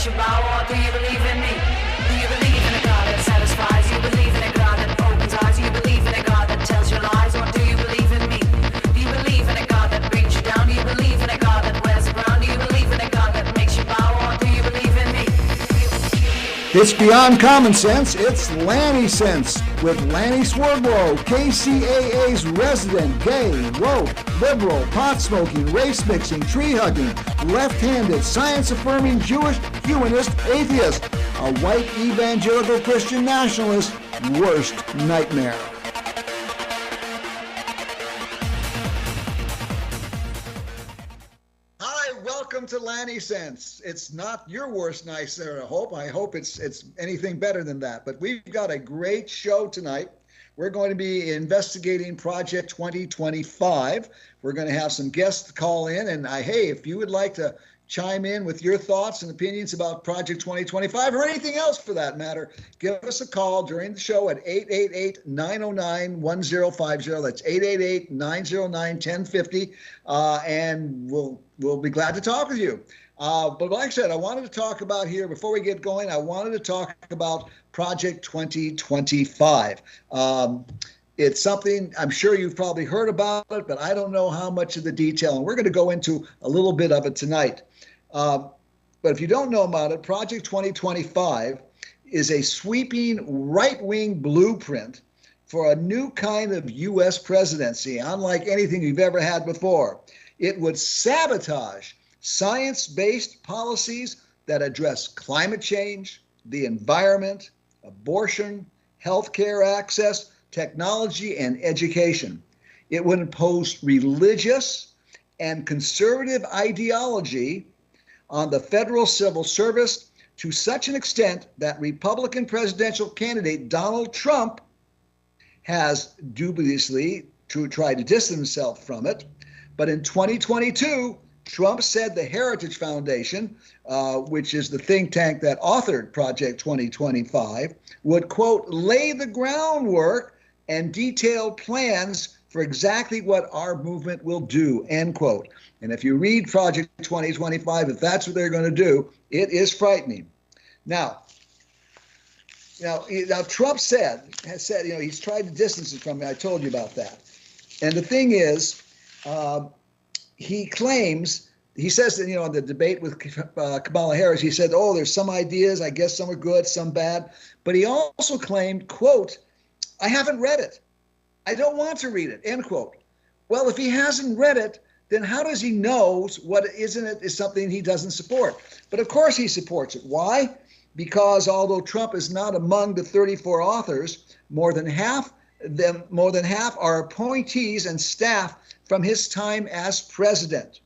makes you bow? Or do you believe in me? Do you believe in a God that satisfies? Do you believe in a God that opens eyes? Do you believe in a God that tells you lies? Or do you believe in me? Do you believe in a God that brings you down? Do you believe in a God that wears the crown? Do you believe in a God that makes you bow? Or do you believe in me? It's Beyond Common Sense. It's Lanny Sense with Lanny Swerdlow, KCAA's resident gay, woke, liberal, pot-smoking, race-mixing, tree-hugging, left-handed, science-affirming, Jewish, humanist, atheist, a white evangelical Christian nationalist, worst nightmare. Welcome to Lanny Sense. It's not your worst nightmare, I hope. I hope it's anything better than that. But we've got a great show tonight. We're going to be investigating Project 2025. We're going to have some guests call in. And hey, if you would like to chime in with your thoughts and opinions about Project 2025 or anything else for that matter, give us a call during the show at 888-909-1050. That's 888-909-1050. And we'll be glad to talk with you. But like I said, I wanted to talk about here, before we get going, I wanted to talk about Project 2025. It's something I'm sure you've probably heard about it, but I don't know how much of the detail. And we're going to go into a little bit of it tonight. But if you don't know about it, Project 2025 is a sweeping right-wing blueprint for a new kind of U.S. presidency, unlike anything you've ever had before. It would sabotage science-based policies that address climate change, the environment, abortion, healthcare access, technology, and education. It would impose religious and conservative ideology on the federal civil service to such an extent that Republican presidential candidate Donald Trump has dubiously tried to distance himself from it. But in 2022, Trump said the Heritage Foundation, which is the think tank that authored Project 2025, would, quote, lay the groundwork and detail plans for exactly what our movement will do, end quote. And if you read Project 2025, if that's what they're going to do, it is frightening. Now Trump has said, he's tried to distance it from me. I told you about that. And the thing is, he says that, in the debate with Kamala Harris, he said, there's some ideas, I guess some are good, some bad. But he also claimed, quote, I haven't read it. I don't want to read it, end quote. Well, if he hasn't read it, then how does he know what isn't it is something he doesn't support? But of course he supports it. Why? Because although Trump is not among the 34 authors, more than half are appointees and staff from his time as president.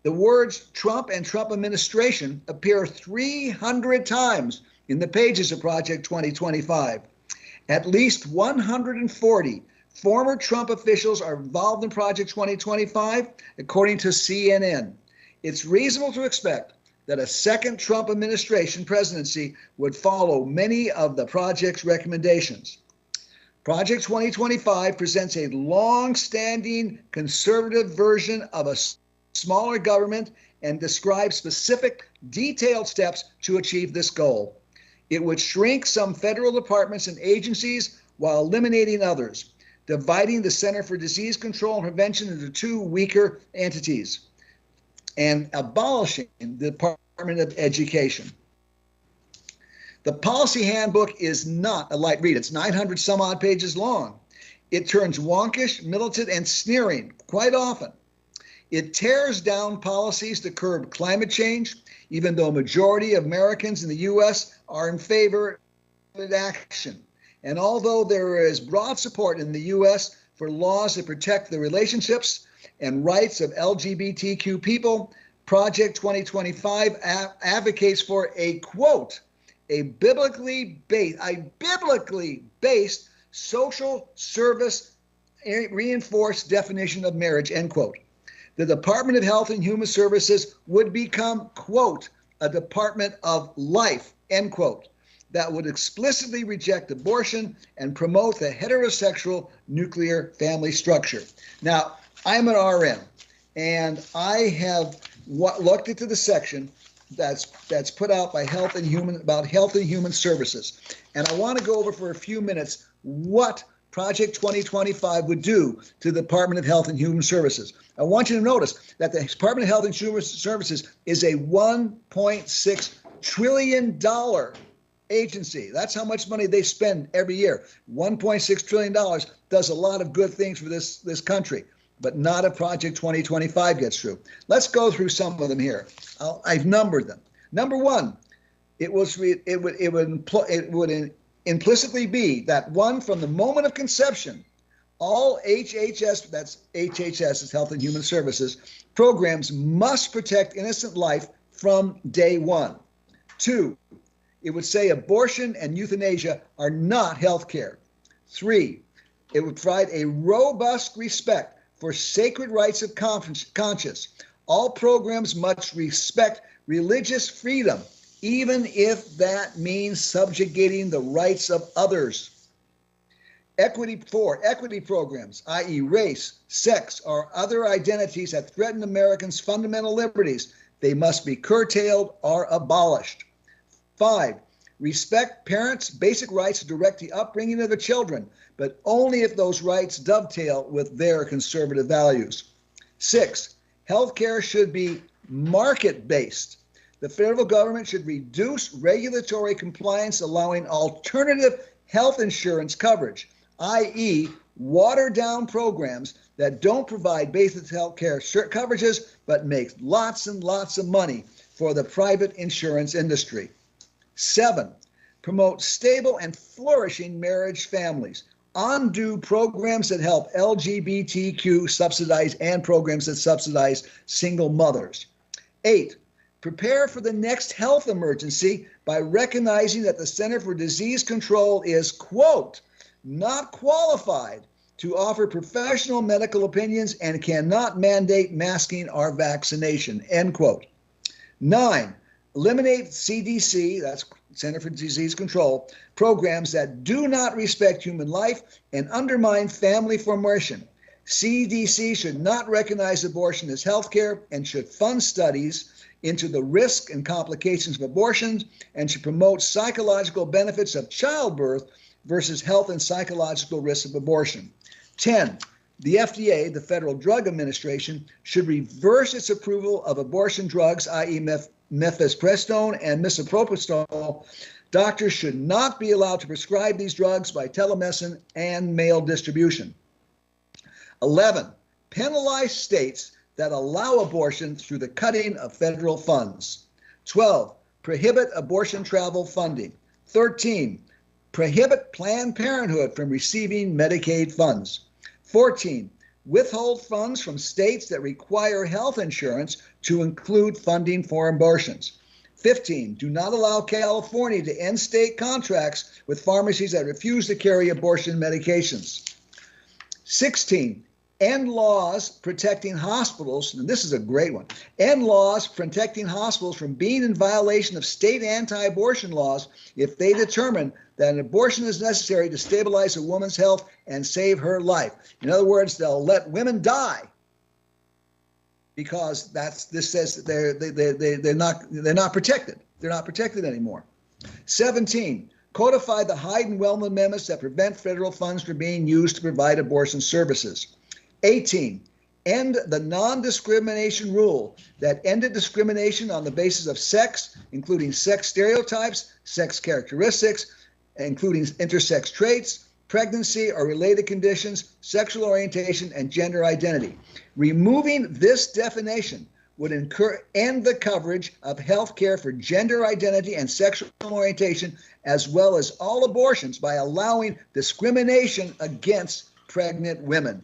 The words Trump and Trump administration appear 300 times in the pages of Project 2025. At least 140 former Trump officials are involved in Project 2025, according to CNN. It's reasonable to expect that a second Trump administration presidency would follow many of the project's recommendations. Project 2025 presents a long-standing conservative version of a smaller government and describes specific, detailed steps to achieve this goal. It would shrink some federal departments and agencies while eliminating others, dividing the Center for Disease Control and Prevention into two weaker entities, and abolishing the Department of Education. The policy handbook is not a light read. It's 900 some odd pages long. It turns wonkish, militant, and sneering quite often. It tears down policies to curb climate change, even though a majority of Americans in the U.S. are in favor of action. And although there is broad support in the U.S. for laws that protect the relationships and rights of LGBTQ people, Project 2025 advocates for a, quote, a biblically based social service reinforced definition of marriage, end quote. The Department of Health and Human Services would become, quote, a department of life, end quote, that would explicitly reject abortion and promote the heterosexual nuclear family structure. Now, I'm an RN, and I have looked into the section that's put out by Health and Human Services. And I want to go over for a few minutes what Project 2025 would do to the Department of Health and Human Services. I want you to notice that the Department of Health and Human Services is a $1.6 trillion agency. That's how much money they spend every year. $1.6 trillion does a lot of good things for this country, but not if Project 2025 gets through. Let's go through some of them here. I've numbered them. Number one, it would implicitly be that one, from the moment of conception, all HHS, that's HHS is Health and Human Services, programs must protect innocent life from day one. Two, it would say abortion and euthanasia are not health care. Three, it would provide a robust respect for sacred rights of conscience. All programs must respect religious freedom, even if that means subjugating the rights of others. Equity programs, i.e. race, sex, or other identities that threaten Americans' fundamental liberties, they must be curtailed or abolished. 5, respect parents' basic rights to direct the upbringing of their children, but only if those rights dovetail with their conservative values. 6, healthcare should be market-based. The federal government should reduce regulatory compliance, allowing alternative health insurance coverage, i.e. watered down programs that don't provide basic health care coverages but make lots and lots of money for the private insurance industry. 7, promote stable and flourishing marriage families. Undo programs that help LGBTQ subsidize and programs that subsidize single mothers. 8, prepare for the next health emergency by recognizing that the Center for Disease Control is, quote, not qualified to offer professional medical opinions and cannot mandate masking or vaccination, end quote. 9, eliminate CDC, that's Center for Disease Control, programs that do not respect human life and undermine family formation. CDC should not recognize abortion as health care and should fund studies into the risk and complications of abortions and should promote psychological benefits of childbirth versus health and psychological risks of abortion. 10, the FDA, the Federal Drug Administration, should reverse its approval of abortion drugs, i.e. mifepristone and misoprostol. Doctors should not be allowed to prescribe these drugs by telemedicine and mail distribution. 11, penalize states that allow abortion through the cutting of federal funds. 12, prohibit abortion travel funding. 13, prohibit Planned Parenthood from receiving Medicaid funds. 14, withhold funds from states that require health insurance to include funding for abortions. 15, do not allow California to end state contracts with pharmacies that refuse to carry abortion medications. 16, end laws protecting hospitals, and this is a great one, end laws protecting hospitals from being in violation of state anti-abortion laws if they determine that an abortion is necessary to stabilize a woman's health and save her life. In other words, they'll let women die because this says that they're not protected. They're not protected anymore. 17, codify the Hyde and Wellman amendments that prevent federal funds from being used to provide abortion services. 18, end the non-discrimination rule that ended discrimination on the basis of sex, including sex stereotypes, sex characteristics, including intersex traits, pregnancy or related conditions, sexual orientation, and gender identity. Removing this definition would end the coverage of health care for gender identity and sexual orientation, as well as all abortions, by allowing discrimination against pregnant women.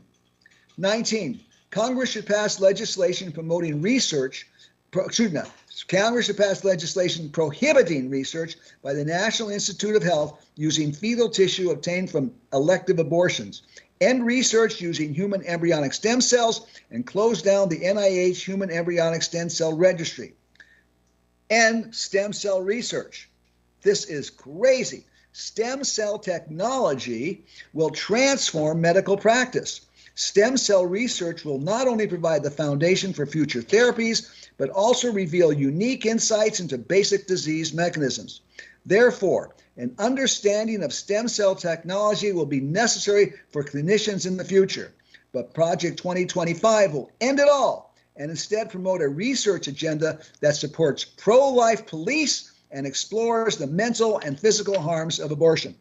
19, Congress should pass legislation promoting research, Congress should pass legislation prohibiting research by the National Institute of Health using fetal tissue obtained from elective abortions, end research using human embryonic stem cells, and close down the NIH Human Embryonic Stem Cell Registry. End stem cell research. This is crazy. Stem cell technology will transform medical practice. Stem cell research will not only provide the foundation for future therapies, but also reveal unique insights into basic disease mechanisms. Therefore, an understanding of stem cell technology will be necessary for clinicians in the future. But Project 2025 will end it all and instead promote a research agenda that supports pro-life police and explores the mental and physical harms of abortion.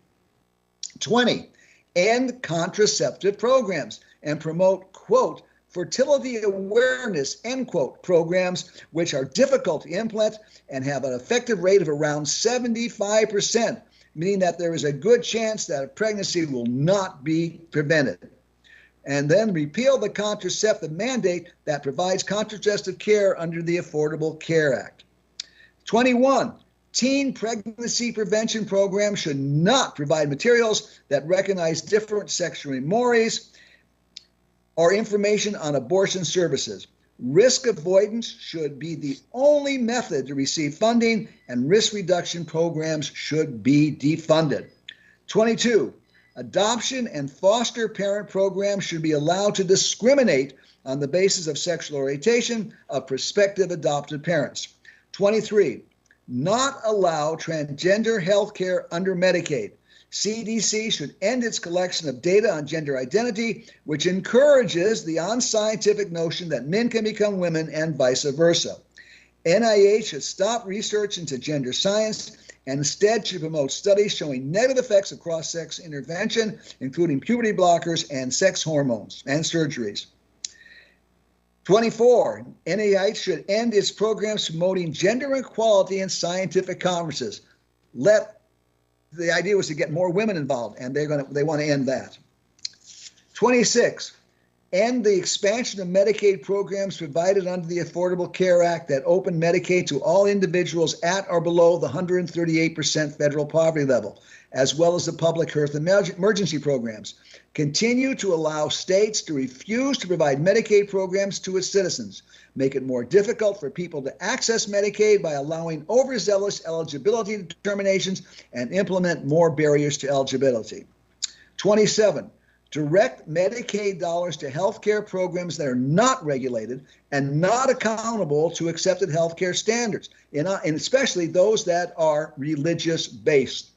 20, end contraceptive programs and promote, quote, fertility awareness, end quote, programs which are difficult to implement and have an effective rate of around 75%, meaning that there is a good chance that a pregnancy will not be prevented. And then repeal the contraceptive mandate that provides contraceptive care under the Affordable Care Act. 21, teen pregnancy prevention programs should not provide materials that recognize different sexual mores or information on abortion services. Risk avoidance should be the only method to receive funding, and risk reduction programs should be defunded. 22, adoption and foster parent programs should be allowed to discriminate on the basis of sexual orientation of prospective adopted parents. 23, not allow transgender health care under Medicaid. CDC should end its collection of data on gender identity, which encourages the unscientific notion that men can become women and vice versa. NIH should stop research into gender science and instead should promote studies showing negative effects of cross-sex intervention, including puberty blockers and sex hormones and surgeries. 24, NIH should end its programs promoting gender equality in scientific conferences. The idea was to get more women involved, and they want to end that. 26, end the expansion of Medicaid programs provided under the Affordable Care Act that open Medicaid to all individuals at or below the 138% federal poverty level, as well as the public health emergency programs. Continue to allow states to refuse to provide Medicaid programs to its citizens. Make it more difficult for people to access Medicaid by allowing overzealous eligibility determinations and implement more barriers to eligibility. 27, direct Medicaid dollars to healthcare programs that are not regulated and not accountable to accepted healthcare standards, and especially those that are religious-based.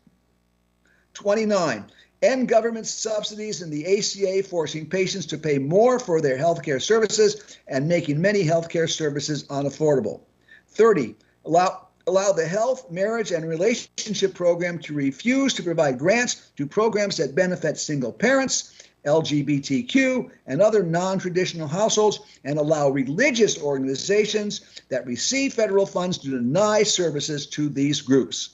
29, end government subsidies in the ACA, forcing patients to pay more for their healthcare services and making many healthcare services unaffordable. 30, allow the Health, Marriage, and Relationship Program to refuse to provide grants to programs that benefit single parents, LGBTQ, and other non-traditional households, and allow religious organizations that receive federal funds to deny services to these groups.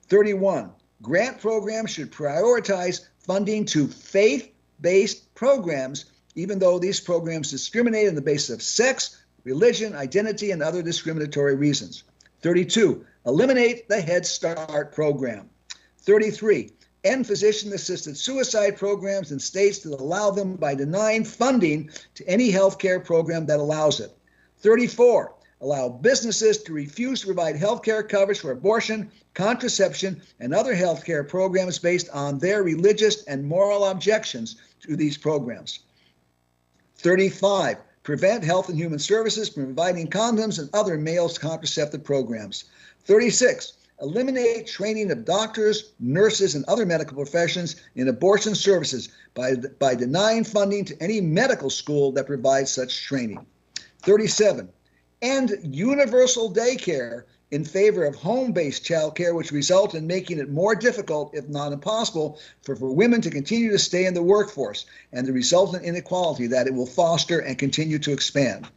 31, grant programs should prioritize funding to faith-based programs, even though these programs discriminate on the basis of sex, religion, identity, and other discriminatory reasons. 32, eliminate the Head Start program. 33, end physician-assisted suicide programs in states that allow them by denying funding to any healthcare program that allows it. 34, allow businesses to refuse to provide healthcare coverage for abortion, contraception, and other healthcare programs based on their religious and moral objections to these programs. 35, prevent Health and Human Services from providing condoms and other male contraceptive programs. 36, eliminate training of doctors, nurses, and other medical professions in abortion services by denying funding to any medical school that provides such training. 37, end universal daycare in favor of home-based childcare, which result in making it more difficult, if not impossible, for women to continue to stay in the workforce, and the resultant inequality that it will foster and continue to expand.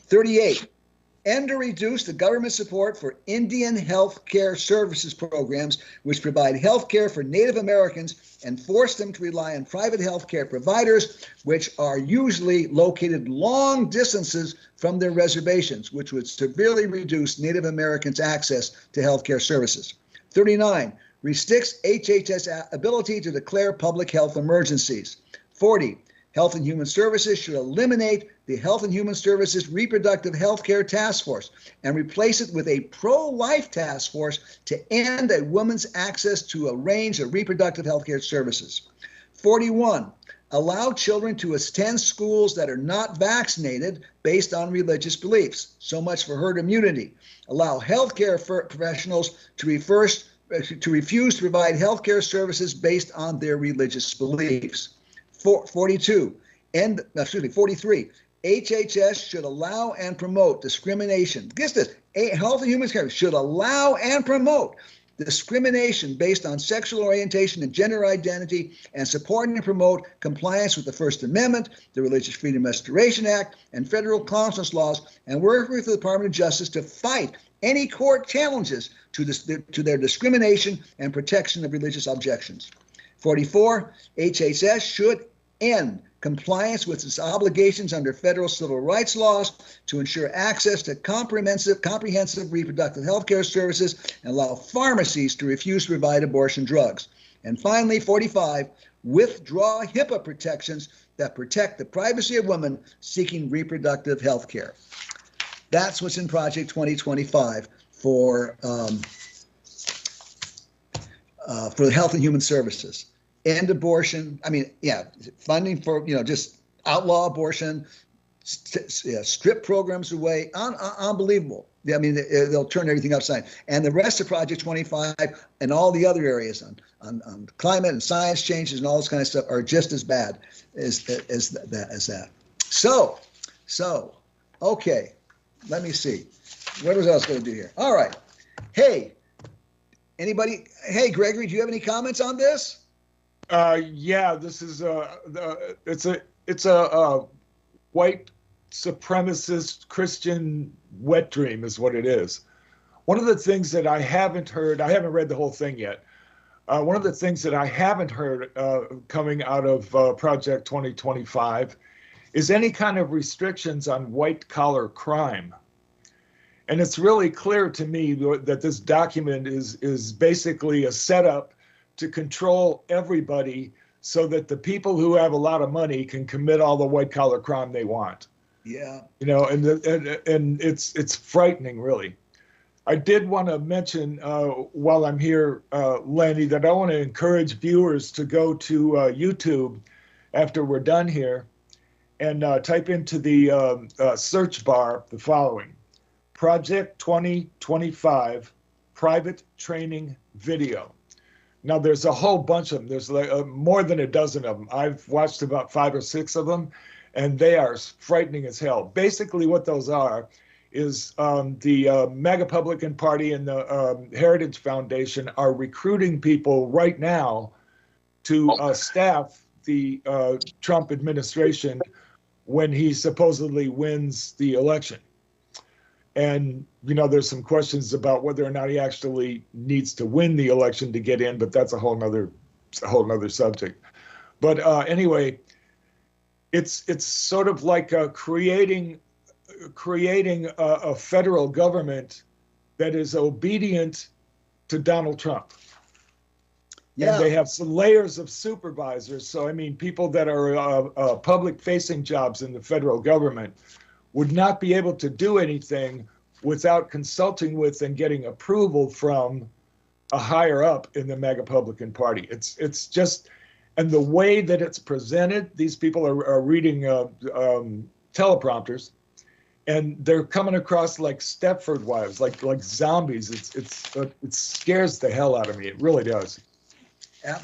38, end or reduce the government support for Indian health care services programs, which provide health care for Native Americans and force them to rely on private health care providers, which are usually located long distances from their reservations, which would severely reduce Native Americans' access to health care services. 39, restricts HHS ability to declare public health emergencies. 40, Health and Human Services should eliminate the Health and Human Services Reproductive Health Care Task Force and replace it with a pro-life task force to end a woman's access to a range of reproductive health care services. 41, allow children to attend schools that are not vaccinated based on religious beliefs. So much for herd immunity. Allow healthcare professionals to refuse to provide healthcare services based on their religious beliefs. 43. HHS should allow and promote discrimination. Guess this, Health and Human Services should allow and promote discrimination based on sexual orientation and gender identity, and support and promote compliance with the First Amendment, the Religious Freedom Restoration Act, and federal conscience laws, and work with the Department of Justice to fight any court challenges to their discrimination and protection of religious objections. 44, HHS should end compliance with its obligations under federal civil rights laws to ensure access to comprehensive reproductive health care services and allow pharmacies to refuse to provide abortion drugs. And finally, 45, withdraw HIPAA protections that protect the privacy of women seeking reproductive health care. That's what's in Project 2025 for Health and Human Services. End abortion. I mean, yeah, funding for, just outlaw abortion, strip programs away. Unbelievable. I mean, they'll turn everything upside. And the rest of Project 25 and all the other areas on climate and science changes and all this kind of stuff are just as bad as that. So, okay, let me see. What was I else going to do here? All right. Hey, anybody? Hey, Gregory, do you have any comments on this? Yeah, this is it's a white supremacist Christian wet dream is what it is. One of the things that I haven't heard, I haven't read the whole thing yet. One of the things that I haven't heard coming out of Project 2025 is any kind of restrictions on white collar crime. And it's really clear to me that this document is basically a setup to control everybody so that the people who have a lot of money can commit all the white collar crime they want. Yeah. And it's frightening, really. I did want to mention while I'm here, Lanny, that I want to encourage viewers to go to YouTube after we're done here and type into the search bar the following: Project 2025 Private Training Video. Now, there's a whole bunch of them. There's like more than a dozen of them. I've watched about 5 or 6 of them, and they are frightening as hell. Basically, what those are is the MAGA Republican Party and the Heritage Foundation are recruiting people right now to staff the Trump administration when he supposedly wins the election. And, there's some questions about whether or not he actually needs to win the election to get in, but that's a whole nother subject. But anyway, it's sort of like creating a federal government that is obedient to Donald Trump. Yeah. And they have some layers of supervisors. So, I mean, people that are public-facing jobs in the federal government would not be able to do anything without consulting with and getting approval from a higher up in the MAGA Republican Party. It's just, and the way that it's presented, these people are reading teleprompters, and they're coming across like Stepford wives, like zombies. It scares the hell out of me. It really does.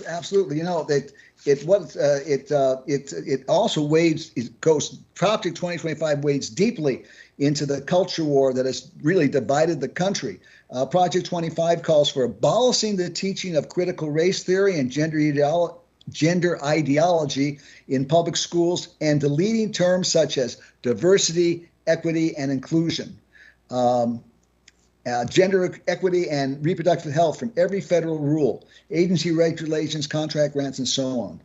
Absolutely. It also Project 2025 wades deeply into the culture war that has really divided the country. Project 25 calls for abolishing the teaching of critical race theory and gender ideology in public schools and deleting terms such as diversity, equity, and inclusion. Gender equity and reproductive health from every federal rule, agency regulations, contract grants, and so on.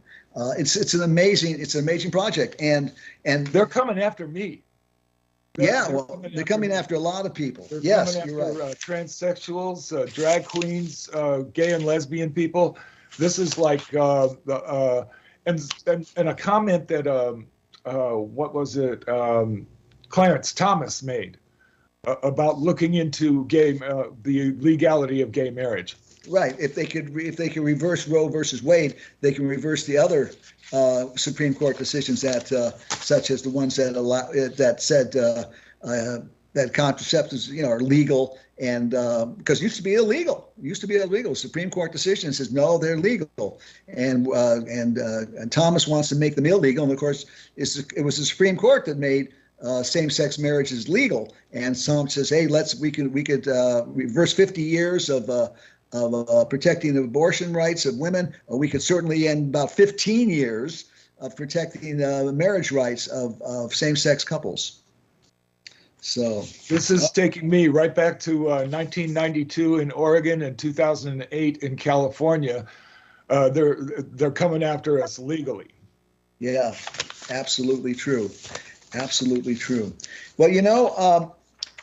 It's an amazing project, and they're coming after me. They're coming after a lot of people. They're yes, coming you're after right. Transsexuals, drag queens, gay and lesbian people. This is like and a comment that what was it? Clarence Thomas made about looking into the legality of gay marriage. Right. If they could reverse Roe versus Wade, they can reverse the other Supreme Court decisions that, such as the ones that allow that said that contraceptives, are legal, and because it used to be illegal. It used to be illegal. Supreme Court decision says no, they're legal, and Thomas wants to make them illegal. And of course, it was the Supreme Court that made same-sex marriages legal. And some says, hey, we could reverse 50 years of protecting the abortion rights of women, or we could certainly end about 15 years of protecting the marriage rights of same-sex couples. So this is taking me right back to 1992 in Oregon and 2008 in California. They're coming after us legally. Yeah, absolutely true. Absolutely true. Well,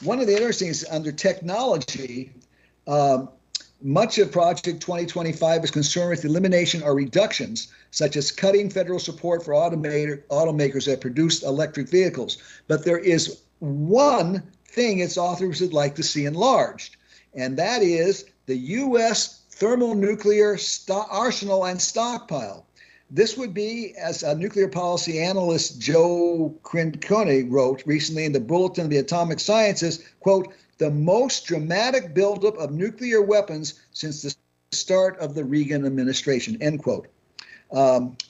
one of the interesting things under technology, much of Project 2025 is concerned with elimination or reductions, such as cutting federal support for automakers that produce electric vehicles. But there is one thing its authors would like to see enlarged, and that is the U.S. thermonuclear arsenal and stockpile. This would be, as a nuclear policy analyst Joe Crincone wrote recently in the Bulletin of the Atomic Sciences, quote, the most dramatic buildup of nuclear weapons since the start of the Reagan administration, end quote.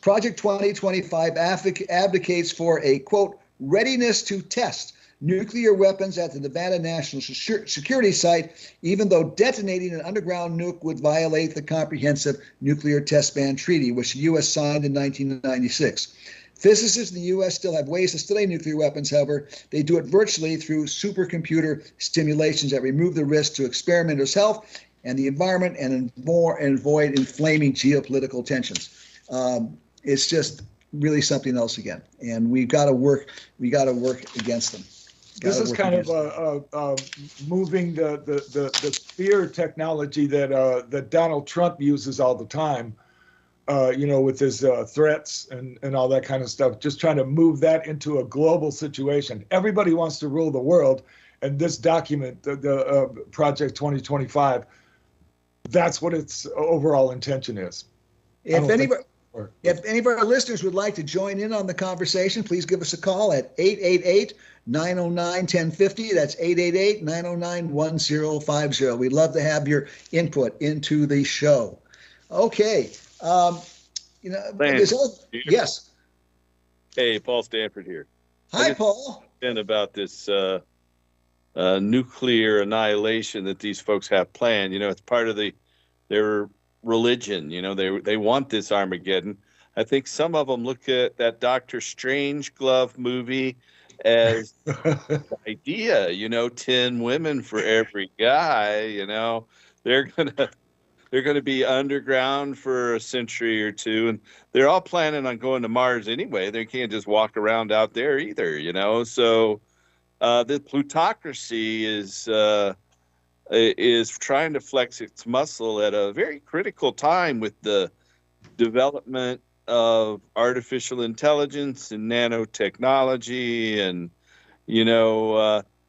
Project 2025 advocates for a, quote, readiness to test nuclear weapons at the Nevada National Security Site, even though detonating an underground nuke would violate the Comprehensive Nuclear Test Ban Treaty, which the U.S. signed in 1996. Physicists in the U.S. still have ways to study nuclear weapons. However, they do it virtually through supercomputer simulations that remove the risk to experimenters' health and the environment and avoid inflaming geopolitical tensions. It's just really something else again, and we've got to work. We got to work against them. This is kind of moving the fear technology that Donald Trump uses all the time, with his threats and all that kind of stuff, just trying to move that into a global situation. Everybody wants to rule the world, and this document, the Project 2025, that's what its overall intention is. If any of our listeners would like to join in on the conversation, please give us a call at 888-909-1050. That's 888-909-1050. We'd love to have your input into the show. Okay. Yes. Hey, Paul Stanford here. Hi, Paul. And about this nuclear annihilation that these folks have planned. It's part of their religion. They want this Armageddon. I think some of them look at that Dr. Strangelove movie as the idea, 10 women for every guy, they're going to be underground for a century or two, and they're all planning on going to Mars anyway. They can't just walk around out there either, So the plutocracy is trying to flex its muscle at a very critical time with the development of artificial intelligence and nanotechnology. And,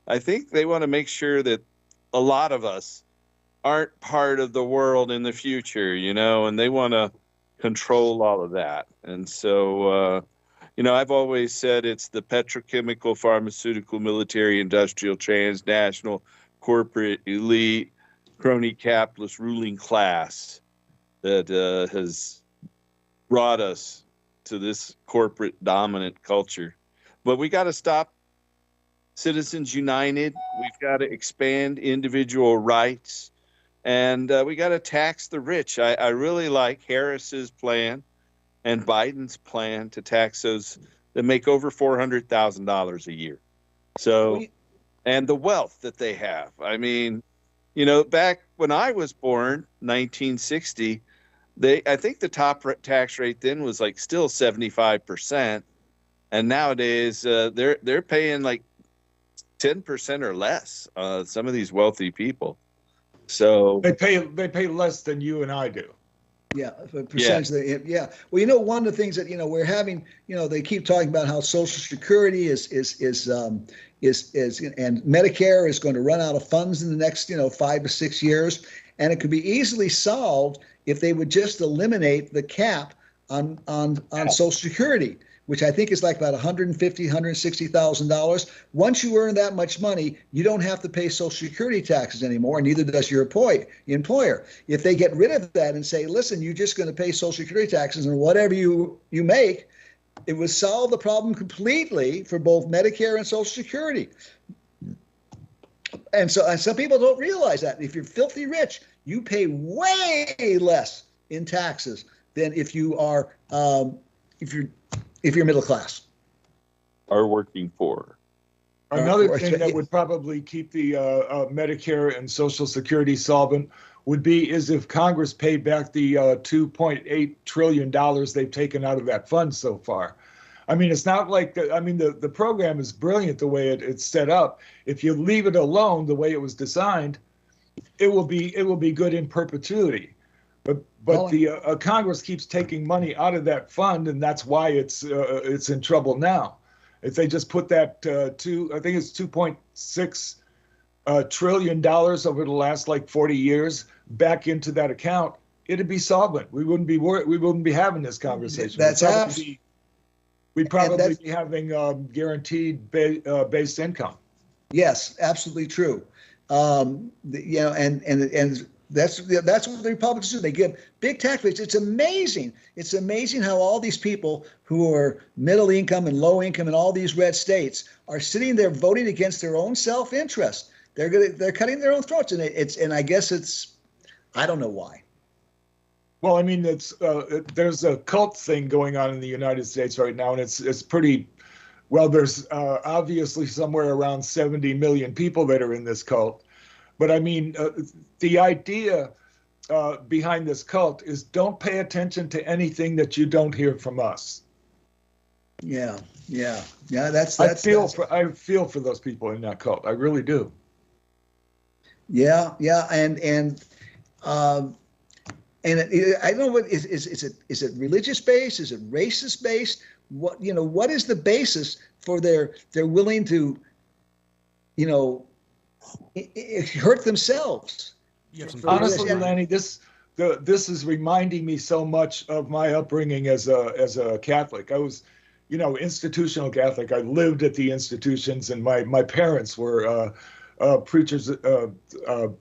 I think they want to make sure that a lot of us aren't part of the world in the future, and they want to control all of that. And so, I've always said it's the petrochemical, pharmaceutical, military, industrial, transnational, corporate, elite, crony capitalist ruling class that has brought us to this corporate dominant culture. But we got to stop Citizens United. We've got to expand individual rights, and we got to tax the rich. I really like Harris's plan and Biden's plan to tax those that make over $400,000 a year. So, and the wealth that they have. I mean, back when I was born, 1960, I think the top tax rate then was like still 75%, and nowadays they're paying like 10% or less. Some of these wealthy people. So they pay less than you and I do. Yeah, a percentage of the, yeah. Well, one of the things that we're having, they keep talking about how Social Security is and Medicare is going to run out of funds in the next 5 to 6 years, and it could be easily solved if they would just eliminate the cap on Social Security, which I think is like about $150,000-$160,000. Once you earn that much money, you don't have to pay Social Security taxes anymore, and neither does your employer. If they get rid of that and say, listen, you're just going to pay Social Security taxes and whatever you make, it would solve the problem completely for both Medicare and Social Security. And some people don't realize that. If you're filthy rich, you pay way less in taxes than if you are if you're middle class. Are working for. Another thing that would probably keep the Medicare and Social Security solvent would be is if Congress paid back the $2.8 trillion they've taken out of that fund so far. I mean, it's not like, the program is brilliant the way it's set up. If you leave it alone the way it was designed, it will be good in perpetuity. But the Congress keeps taking money out of that fund, and that's why it's in trouble now. If they just put that I think it's $2.6 trillion over the last 40 years back into that account, it'd be solvent. We wouldn't be having this conversation. We'd probably be having guaranteed based income. Yes, absolutely true. And that's what the Republicans do. They give big tax rates. It's amazing. It's amazing how all these people who are middle income and low income in all these red states are sitting there voting against their own self-interest. They're cutting their own throats, and I guess I don't know why. Well, I mean, there's a cult thing going on in the United States right now, and it's pretty. Well, there's obviously somewhere around 70 million people that are in this cult. But I mean, the idea behind this cult is don't pay attention to anything that you don't hear from us. Yeah. I feel for those people in that cult. I really do. Yeah, and I don't know what is it religious based? Is it racist based? What is the basis for they're willing to hurt themselves? Yes, honestly, Lanny, this is reminding me so much of my upbringing as a Catholic. I was, institutional Catholic. I lived at the institutions, and my parents were preachers,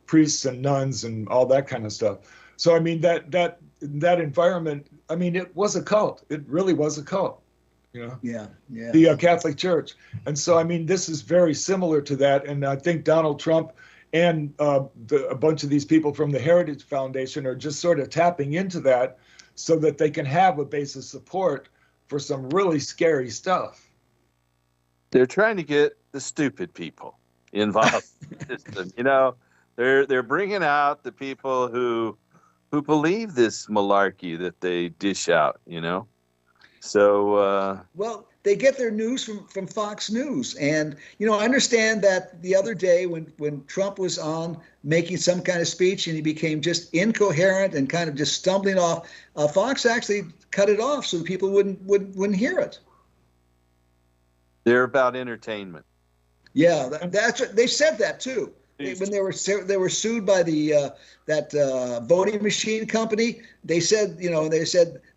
priests and nuns and all that kind of stuff. So I mean that environment, I mean, it was a cult. It really was a cult. Yeah. The Catholic Church. And so, I mean, this is very similar to that. And I think Donald Trump and a bunch of these people from the Heritage Foundation are just sort of tapping into that so that they can have a base of support for some really scary stuff. They're trying to get the stupid people involved in the system. They're bringing out the people who believe this malarkey that they dish out, So well, they get their news from Fox News, and I understand that the other day when Trump was on making some kind of speech and he became just incoherent and kind of just stumbling off, Fox actually cut it off so people wouldn't hear it. They're about entertainment. Yeah, that's what they said that too. When they were sued by that voting machine company, they said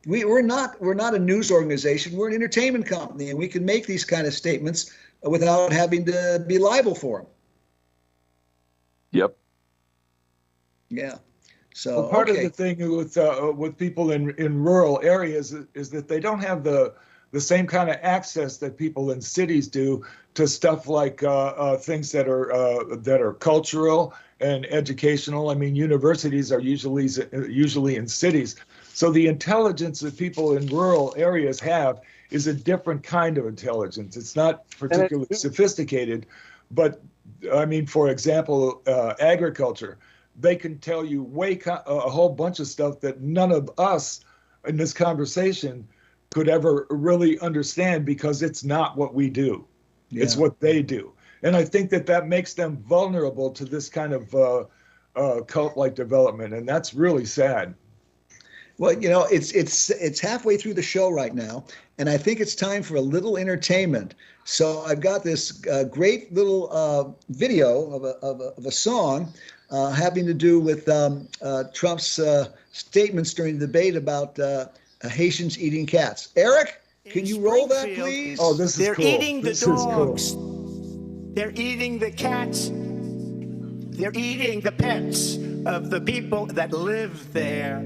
we're not a news organization, we're an entertainment company, and we can make these kind of statements without having to be liable for them. Yep. Yeah. So part of the thing with people in rural areas is that they don't have the same kind of access that people in cities do to stuff like things that are cultural and educational. I mean, universities are usually in cities. So the intelligence that people in rural areas have is a different kind of intelligence. It's not particularly sophisticated, but I mean, for example, agriculture, they can tell you a whole bunch of stuff that none of us in this conversation could ever really understand because it's not what we do. Yeah. It's what they do. And I think that makes them vulnerable to this kind of cult-like development. And that's really sad. Well, it's halfway through the show right now, and I think it's time for a little entertainment. So I've got this great little video of a song having to do with Trump's statements during the debate about Haitians eating cats. Eric, can you roll that, please? Oh, this is They're cool. eating the This is cool. dogs. They're eating the cats. They're eating the pets of the people that live there.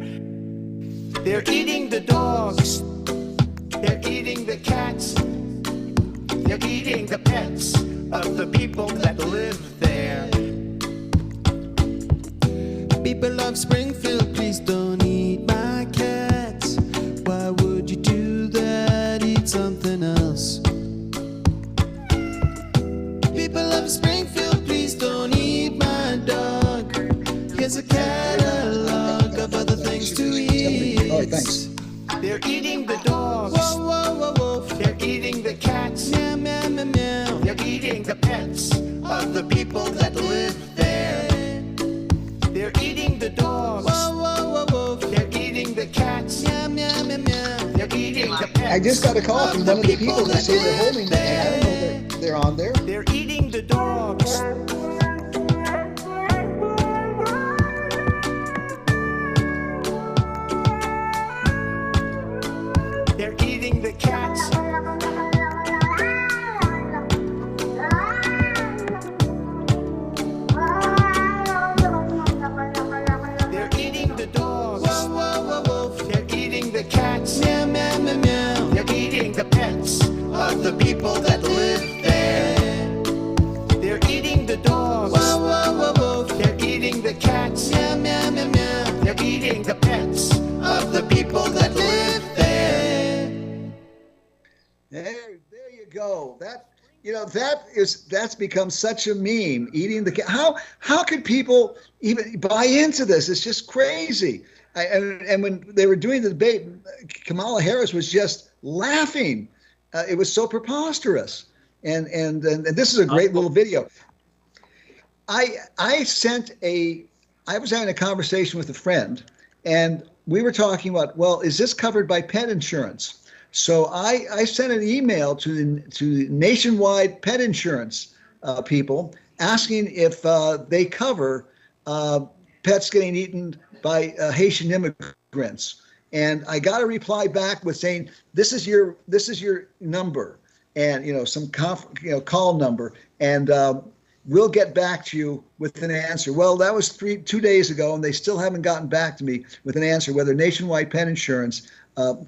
They're eating the dogs. They're eating the cats. They're eating the pets of the people that live there. People of Springfield, please don't eat my cats. Why would you do that? Eat something else. People of Springfield, please don't eat my dog. Here's a catalog of other things to eat. Oh, thanks. They're eating the dogs. Whoa, whoa, whoa, whoa. They're eating the cats. Meow, meow, meow, meow. They're eating the pets of the people that live there. They're eating the dogs. Whoa, whoa, whoa, whoa. They're eating the cats. Meow, meow, meow, meow. They're eating the pets. I just got a call from one of the people that say they're holding them, and I don't know that they're on there. They're eating the dogs. They're eating the cats. They're eating the dogs. Whoa, whoa, whoa, whoa. They're eating the cats. Meow, meow, meow, meow. They're eating the pets of the people that live there. They're eating the dogs. Whoa, whoa, whoa, whoa. They're eating the cats. Meow, meow, meow, meow. They're eating the pets of the people that live there. There you go. That's become such a meme. Eating the cat. How could people even buy into this? It's just crazy. And when they were doing the debate, Kamala Harris was just laughing. It was so preposterous. And this is a great little video. I was having a conversation with a friend, and we were talking about, well, is this covered by pet insurance? So I sent an email to nationwide pet insurance people asking if they cover pets getting eaten by Haitian immigrants. And I got a reply back with saying, this is your number, and some call number, and we'll get back to you with an answer. Well, that was 2 days ago, and they still haven't gotten back to me with an answer whether nationwide pet insurance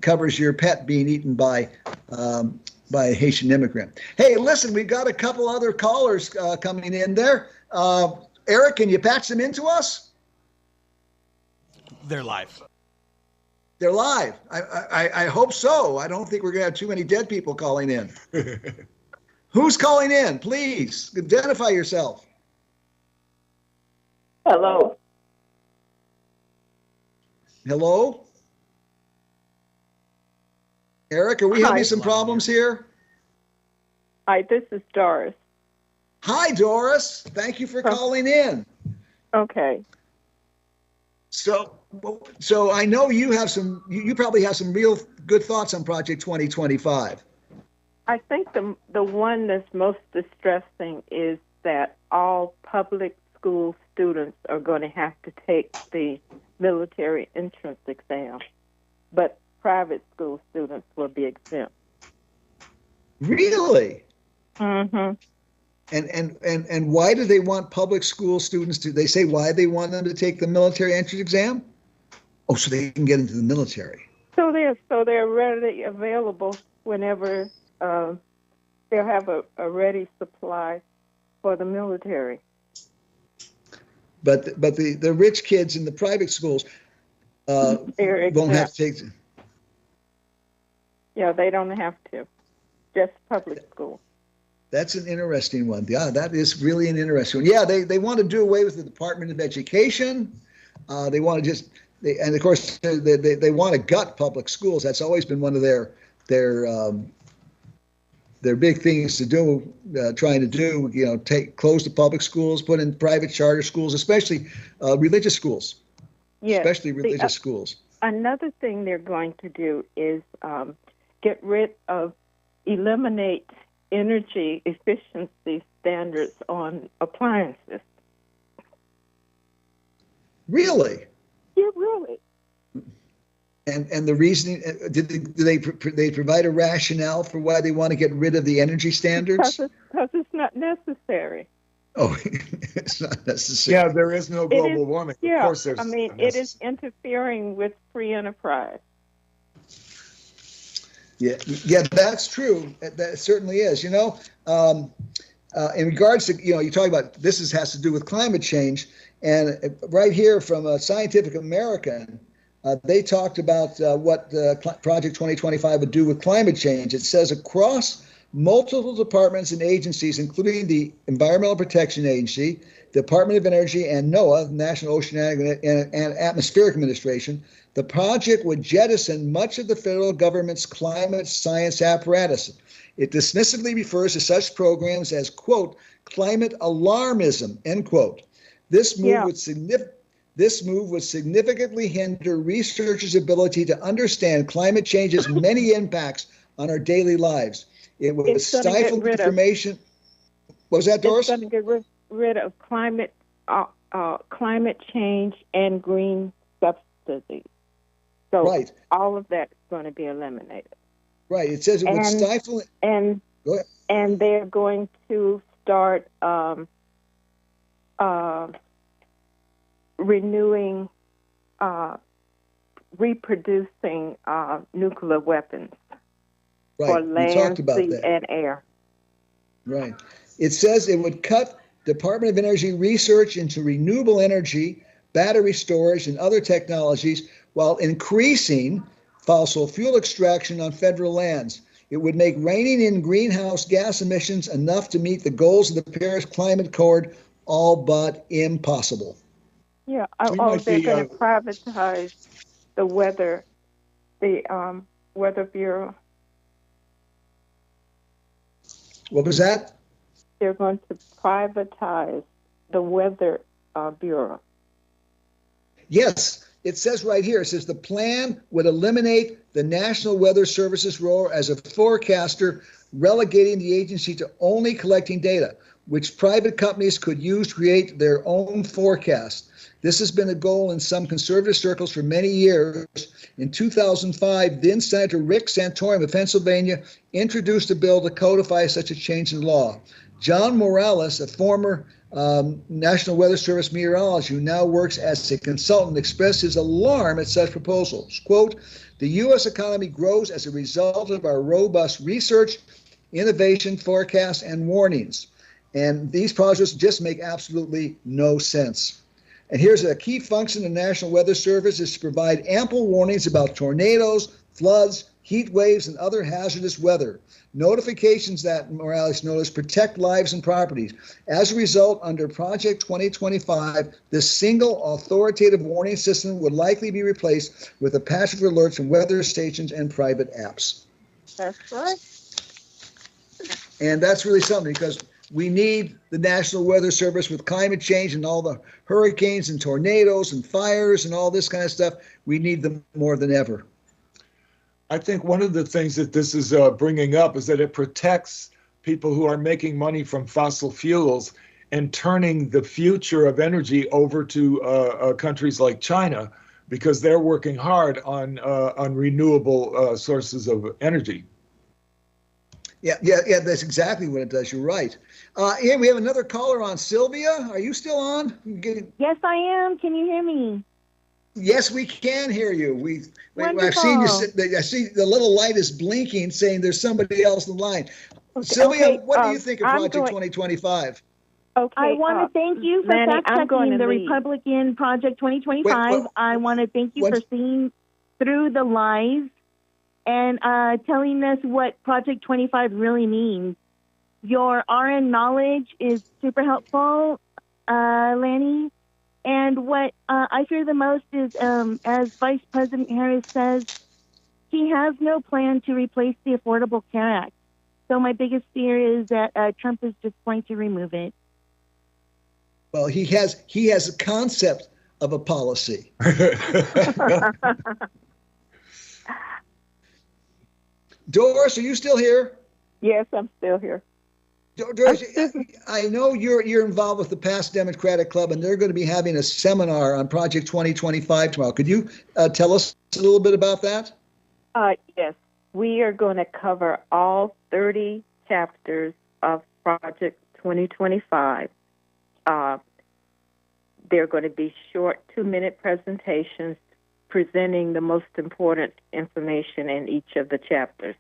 covers your pet being eaten by a Haitian immigrant. Hey, listen, we've got a couple other callers coming in there. Eric, can you patch them into us? They're live. They're live. I hope so. I don't think we're going to have too many dead people calling in. Who's calling in? Please identify yourself. Hello. Hello? Eric, are we having Hi. some problems here? Hi, this is Doris. Hi, Doris. Thank you for calling in. Okay. So I know you have you probably have some real good thoughts on Project 2025. I think the one that's most distressing is that all public school students are going to have to take the military entrance exam, but private school students will be exempt. Really? Mm-hmm. And why do they want public school students to? They say why they want them to take the military entrance exam? Oh, so they can get into the military. So they're readily available whenever they'll have a ready supply for the military. But the rich kids in the private schools won't have to take. Yeah, they don't have to. Just public school. That's an interesting one. Yeah, that is really an interesting one. Yeah, they want to do away with the Department of Education. They want to and of course they want to gut public schools. That's always been one of their big things to do, trying to do. Close the public schools, put in private charter schools, especially religious schools. Yes. Especially religious schools. another thing they're going to do is eliminate energy efficiency standards on appliances. Really? Yeah, really. And the reasoning, did they provide a rationale for why they want to get rid of the energy standards? Because it's not necessary. Oh, it's not necessary. Yeah, there is no global warming. Yeah, Of course, there's. I mean, it is interfering with free enterprise. Yeah, that's true. That certainly is. In regards to, you talk about this has to do with climate change, and right here from Scientific American, they talked about what Project 2025 would do with climate change. It says across multiple departments and agencies, including the Environmental Protection Agency, Department of Energy, and NOAA, National Oceanic and Atmospheric Administration, the project would jettison much of the federal government's climate science apparatus. It dismissively refers to such programs as, quote, climate alarmism, end quote. This move would significantly hinder researchers' ability to understand climate change's many impacts on our daily lives. It would stifle information. What was that, Doris? It's going to get rid of climate change and green subsidies. So right. All of that's going to be eliminated. Right. It says it would stifle. And they're going to start renewing, reproducing nuclear weapons for land, sea, and air. Right. It says it would cut Department of Energy research into renewable energy, battery storage, and other technologies while increasing fossil fuel extraction on federal lands. It would make reining in greenhouse gas emissions enough to meet the goals of the Paris Climate Accord all but impossible. Yeah. They're going to privatize the weather bureau. What was that? They're going to privatize the weather bureau. Yes. It says right here, it says the plan would eliminate the National Weather Service's role as a forecaster, relegating the agency to only collecting data, which private companies could use to create their own forecast. This has been a goal in some conservative circles for many years. In 2005, then Senator Rick Santorum of Pennsylvania introduced a bill to codify such a change in law. John Morales, a former National Weather Service meteorologist who now works as a consultant, expressed his alarm at such proposals. Quote, the U.S. economy grows as a result of our robust research, innovation, forecasts, and warnings. And these projects just make absolutely no sense. And here's a key function of the National Weather Service is to provide ample warnings about tornadoes, floods, heat waves, and other hazardous weather. Notifications that Morales noticed protect lives and properties. As a result, under Project 2025, this single authoritative warning system would likely be replaced with a patch of alerts from weather stations and private apps. That's right. And that's really something because we need the National Weather Service with climate change and all the hurricanes and tornadoes and fires and all this kind of stuff. We need them more than ever. I think one of the things that this is bringing up is that it protects people who are making money from fossil fuels and turning the future of energy over to countries like China because they're working hard on renewable sources of energy. Yeah, that's exactly what it does. You're right. Yeah, we have another caller on. Sylvia, are you still on? Yes, I am. Can you hear me? Yes, we can hear you. I've seen you. I see the little light is blinking, saying there's somebody else in the line. Okay, Sylvia, what do you think of Project 2025 Okay, I want to thank you for fact-checking the Republican Project 2025. I want to thank you for seeing through the lies and telling us what Project 25 really means. Your RN knowledge is super helpful, Lanny. And what I fear the most is, as Vice President Harris says, he has no plan to replace the Affordable Care Act. So my biggest fear is that Trump is just going to remove it. Well, he has a concept of a policy. Doris, are you still here? Yes, I'm still here. Doris, I know you're involved with the Past Democratic Club, and they're going to be having a seminar on Project 2025 tomorrow. Could you tell us a little bit about that? Yes, we are going to cover all 30 chapters of Project 2025. They're going to be short 2-minute presentations presenting the most important information in each of the chapters.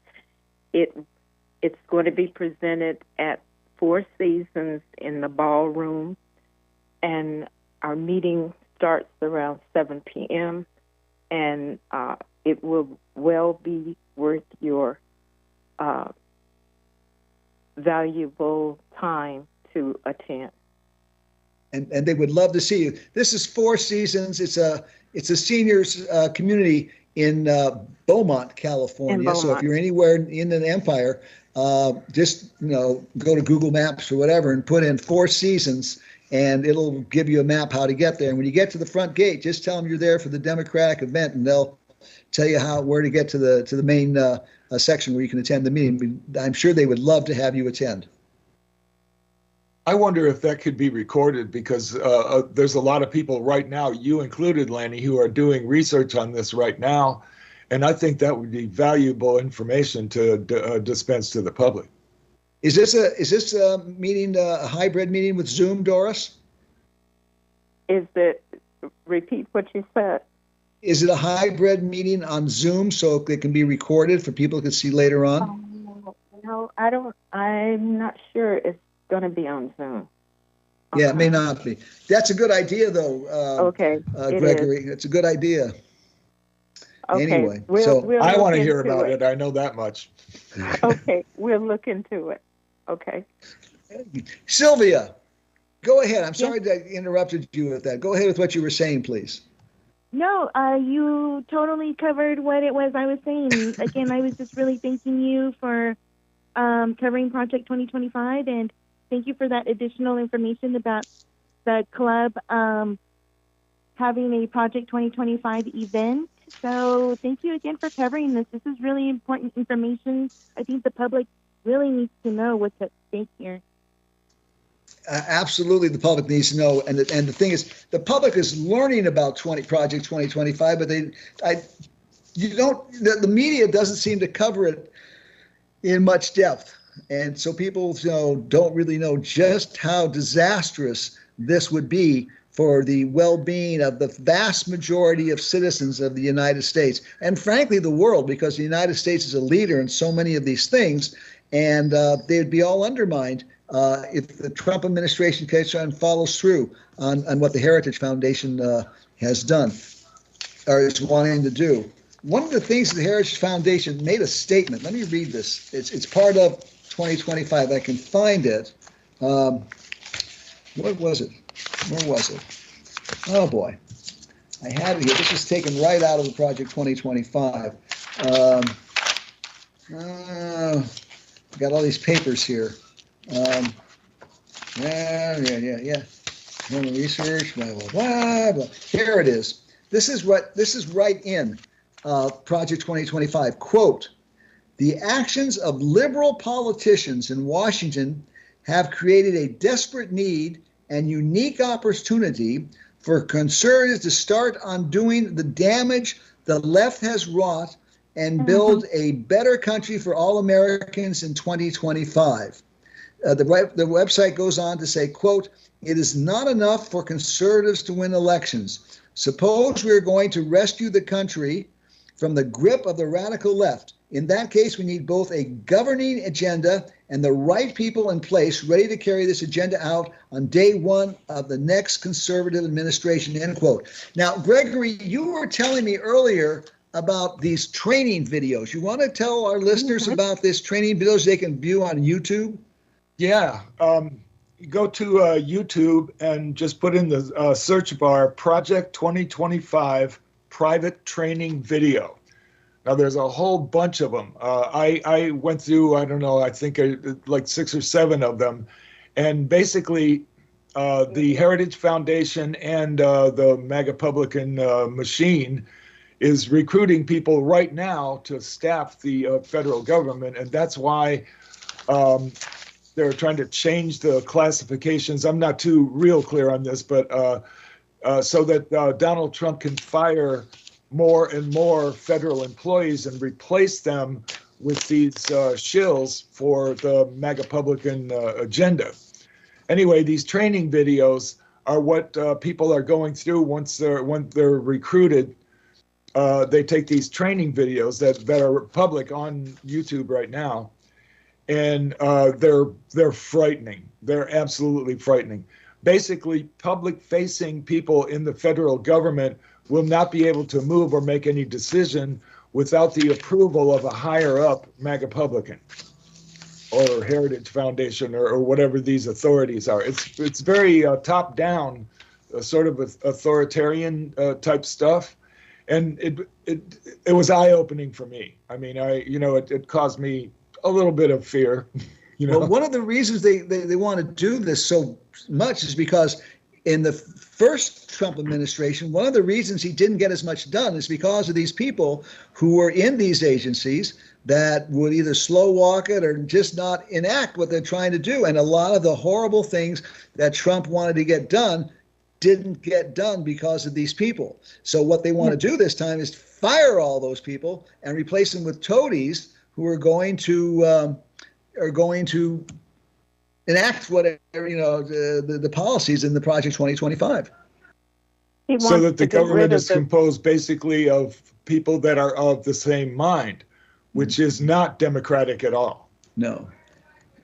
It's going to be presented at Four Seasons in the ballroom, and our meeting starts around 7 p.m., and it will well be worth your valuable time to attend. And they would love to see you. This is Four Seasons. It's a seniors community in Beaumont, California. So if you're anywhere in the Empire, just go to Google Maps or whatever and put in Four Seasons, and it'll give you a map how to get there. And when you get to the front gate, just tell them you're there for the Democratic event, and they'll tell you where to get to the main section where you can attend the meeting. I'm sure they would love to have you attend. I wonder if that could be recorded, because there's a lot of people right now, you included, Lanny, who are doing research on this right now. And I think that would be valuable information to dispense to the public. Is this a meeting, a hybrid meeting with Zoom, Doris? Repeat what you said? Is it a hybrid meeting on Zoom so it can be recorded for people to see later on? No, I'm not sure it's going to be on Zoom. Yeah, it may not be. That's a good idea, though. Okay, Gregory, it's a good idea. Okay. Anyway, we'll I want to hear about it. I know that much. Okay, we'll look into it. Okay. Sylvia, go ahead. I'm sorry that I interrupted you with that. Go ahead with what you were saying, please. No, you totally covered what it was I was saying. Again, I was just really thanking you for covering Project 2025, and thank you for that additional information about the club having a Project 2025 event. So thank you again for covering this. This is really important information. I think the public really needs to know what's at stake here. Absolutely, the public needs to know, and the thing is, the public is learning about Project 2025, but the media doesn't seem to cover it in much depth, and so people don't really know just how disastrous this would be for the well-being of the vast majority of citizens of the United States, and frankly the world, because the United States is a leader in so many of these things, and they'd be all undermined if the Trump administration takes on follows through on what the Heritage Foundation has done or is wanting to do. One of the things the Heritage Foundation made a statement. Let me read this. It's part of 2025. I can find it. What was it? Where was it? Oh boy, I had it here. This is taken right out of the Project 2025. Got all these papers here. Yeah. Research, blah, blah, blah, blah. Here it is. This is right in Project 2025. Quote, the actions of liberal politicians in Washington have created a desperate need and unique opportunity for conservatives to start undoing the damage the left has wrought and build a better country for all Americans in 2025. The website goes on to say, quote, it is not enough for conservatives to win elections. Suppose we're going to rescue the country from the grip of the radical left. In that case, we need both a governing agenda and the right people in place ready to carry this agenda out on day one of the next conservative administration, end quote. Now, Gregory, you were telling me earlier about these training videos. You want to tell our listeners about these training videos they can view on YouTube? Yeah. Go to YouTube and just put in the search bar Project 2025 private training video. Now, there's a whole bunch of them. I went through, I don't know, I think like 6 or 7 of them. And basically, the Heritage Foundation and the MAGApublican machine is recruiting people right now to staff the federal government, and that's why they're trying to change the classifications. I'm not too real clear on this, but so that Donald Trump can fire more and more federal employees and replace them with these shills for the MAGApublican agenda. Anyway, these training videos are what people are going through once they're recruited. They take these training videos that are public on YouTube right now, and they're frightening. They're absolutely frightening. Basically, public-facing people in the federal government will not be able to move or make any decision without the approval of a higher-up MAGApublican or Heritage Foundation or whatever these authorities are. It's very top-down, sort of authoritarian type stuff, and it was eye-opening for me. I mean, it caused me a little bit of fear. Well, one of the reasons they want to do this so much is because in the first Trump administration, one of the reasons he didn't get as much done is because of these people who were in these agencies that would either slow walk it or just not enact what they're trying to do. And a lot of the horrible things that Trump wanted to get done didn't get done because of these people. So what they want to do this time is fire all those people and replace them with toadies who are going to enact whatever, the policies in the Project 2025. So that the government is composed basically of people that are of the same mind, which is not democratic at all. No.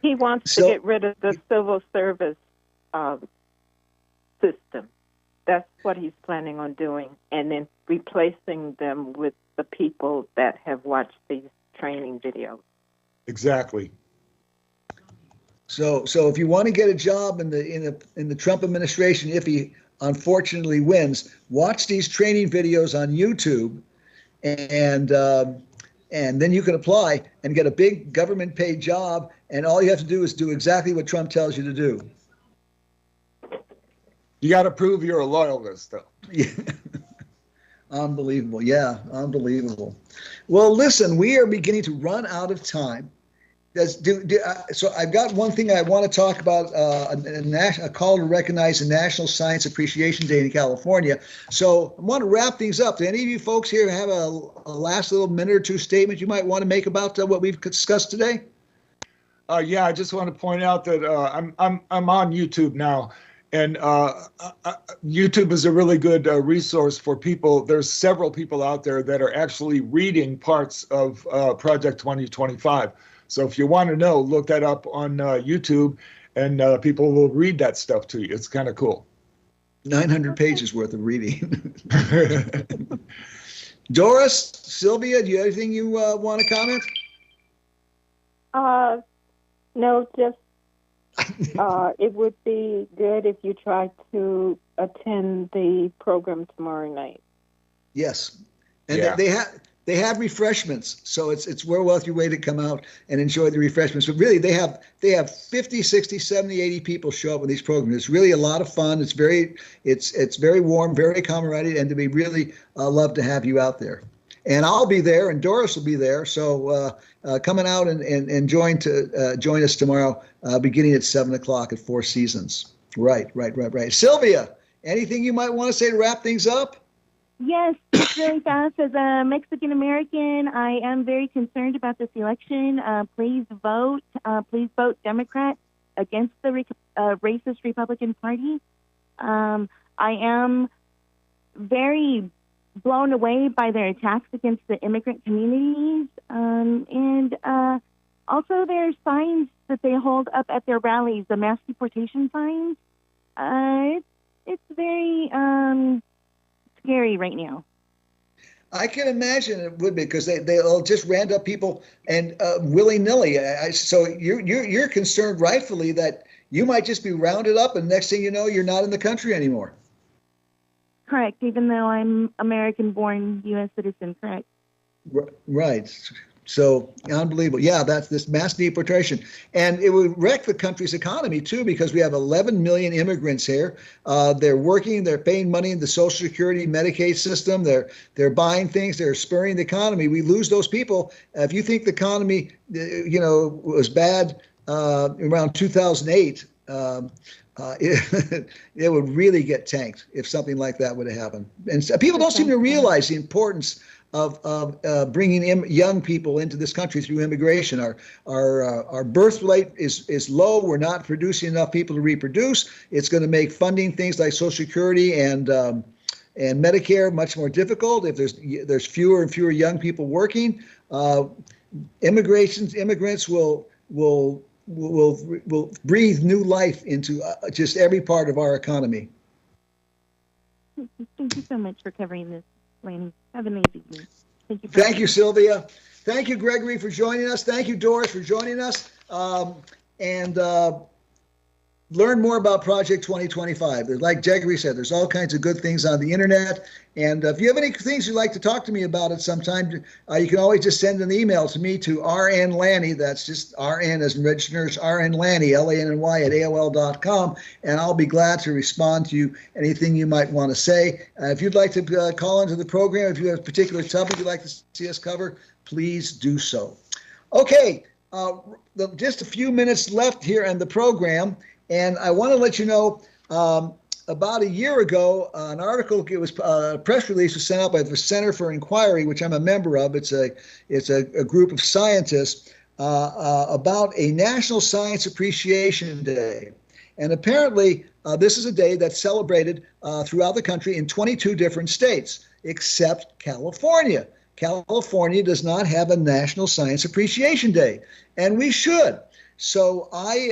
He wants to get rid of the civil service system. That's what he's planning on doing, and then replacing them with the people that have watched these training videos. Exactly. So if you want to get a job in the Trump administration, if he unfortunately wins, watch these training videos on YouTube, and then you can apply and get a big government-paid job. And all you have to do is do exactly what Trump tells you to do. You got to prove you're a loyalist, though. Yeah. Unbelievable. Yeah, unbelievable. Well, listen, we are beginning to run out of time. So I've got one thing I want to talk about, a call to recognize the National Science Appreciation Day in California. So I want to wrap things up. Do any of you folks here have a last little minute or two statement you might want to make about what we've discussed today? Yeah, I just want to point out that I'm on YouTube now, and YouTube is a really good resource for people. There's several people out there that are actually reading parts of Project 2025. So if you want to know, look that up on YouTube, and people will read that stuff to you. It's kind of cool. 900 pages worth of reading. Doris, Sylvia, do you have anything you want to comment? No, just it would be good if you tried to attend the program tomorrow night. Yes, and they have refreshments, so it's well worth your way to come out and enjoy the refreshments. But really, they have 50, 60, 70, 80 people show up in these programs. It's really a lot of fun. It's very warm, very camaraderie, and to be really love to have you out there. And I'll be there, and Doris will be there. So coming out and join us tomorrow, beginning at 7:00 at Four Seasons. Right. Sylvia, anything you might want to say to wrap things up? Yes, just really fast. As a Mexican American, I am very concerned about this election. Please vote. Please vote Democrat against the racist Republican Party. I am very blown away by their attacks against the immigrant communities, and also their signs that they hold up at their rallies, the mass deportation signs. It's very scary right now. I can imagine it would be, because they'll just round up people and willy-nilly. So you're concerned rightfully that you might just be rounded up, and next thing you know, you're not in the country anymore. Correct, even though I'm American-born U.S. citizen, correct. Right. So unbelievable. Yeah, that's this mass deportation. And it would wreck the country's economy too, because we have 11 million immigrants here. They're working, they're paying money in the Social Security, Medicaid system. They're buying things, they're spurring the economy. We lose those people. If you think the economy, was bad around 2008, it would really get tanked if something like that would have happened. And so people don't seem to realize the importance of bringing young people into this country through immigration. Our birth rate is low. We're not producing enough people to reproduce. It's going to make funding things like Social Security and Medicare much more difficult if there's fewer and fewer young people working. Immigrants will breathe new life into just every part of our economy. Thank you so much for covering this, Lanny. Have an amazing day. Thank you. Thank you, Sylvia. Thank you, Gregory, for joining us. Thank you, Doris, for joining us. Learn more about Project 2025. Like Gregory said, there's all kinds of good things on the internet. And if you have any things you'd like to talk to me about at some time, you can always just send an email to me to rnlanny, that's just RN as in registered, rnlanny, LANNY at AOL.com, and I'll be glad to respond to you, anything you might want to say. If you'd like to call into the program, if you have a particular topic you'd like to see us cover, please do so. Okay, just a few minutes left here in the program. And I want to let you know, about a year ago, an article, it was a press release was sent out by the Center for Inquiry, which I'm a member of. It's a group of scientists about a National Science Appreciation Day. And apparently, this is a day that's celebrated throughout the country in 22 different states, except California. California does not have a National Science Appreciation Day, and we should. So I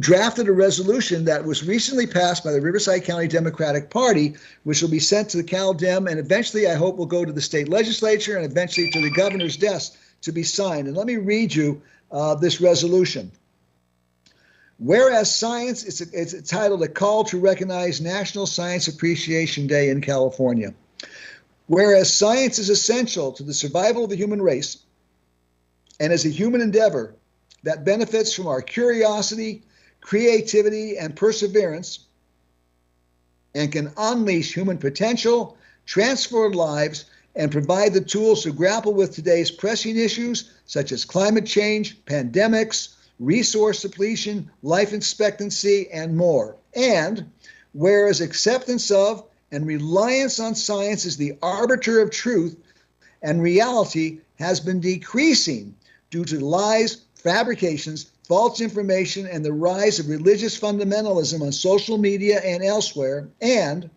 drafted a resolution that was recently passed by the Riverside County Democratic Party, which will be sent to the Cal Dem, and eventually I hope will go to the state legislature and eventually to the governor's desk to be signed. And let me read you this resolution. Whereas science, it's titled A Call to Recognize National Science Appreciation Day in California. Whereas science is essential to the survival of the human race and is a human endeavor that benefits from our curiosity, creativity, and perseverance, and can unleash human potential, transform lives, and provide the tools to grapple with today's pressing issues such as climate change, pandemics, resource depletion, life expectancy, and more. And whereas acceptance of and reliance on science as the arbiter of truth and reality has been decreasing due to lies, fabrications, false information, and the rise of religious fundamentalism on social media and elsewhere. And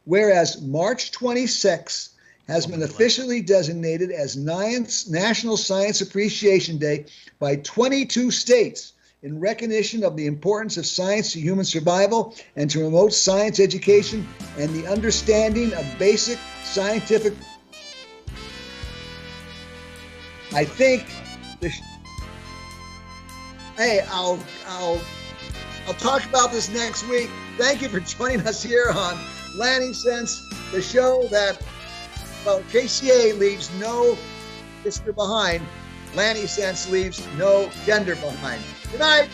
whereas March 26 has been officially designated as National Science Appreciation Day by 22 states in recognition of the importance of science to human survival and to promote science education and the understanding of basic scientific. I think hey, I'll talk about this next week. Thank you for joining us here on Lanny Sense, the show that, well, KCA leaves no sister behind. Lanny Sense leaves no gender behind. Good night.